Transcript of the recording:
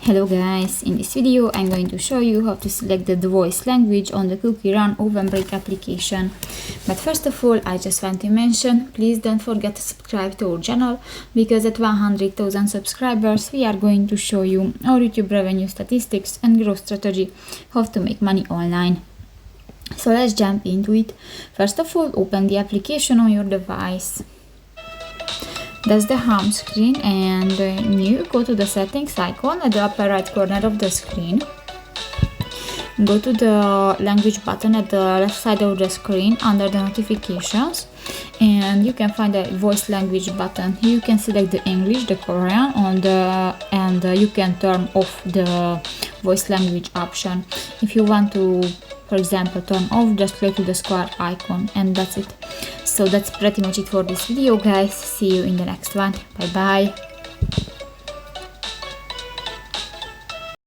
Hello guys, in this video I'm going to show you how to select the voice language on the CoookieRun OvenBreak application. But first of all, I just want to mention, please don't forget to subscribe to our channel, because at 100,000 subscribers we are going to show you our YouTube revenue statistics and growth strategy, how to make money online. So let's jump into it. First of all, open the application on your device. That's the home screen, and you go to the settings icon at the upper right corner of the screen. Go to the language button at the left side of the screen under the notifications, and you can find the voice language button. Here you can select the English, the Korean, and you can turn off the voice language option. If you want to, for example, turn off, just click to the square icon, and that's it. So that's pretty much it for this video, guys. See you in the next one. Bye bye.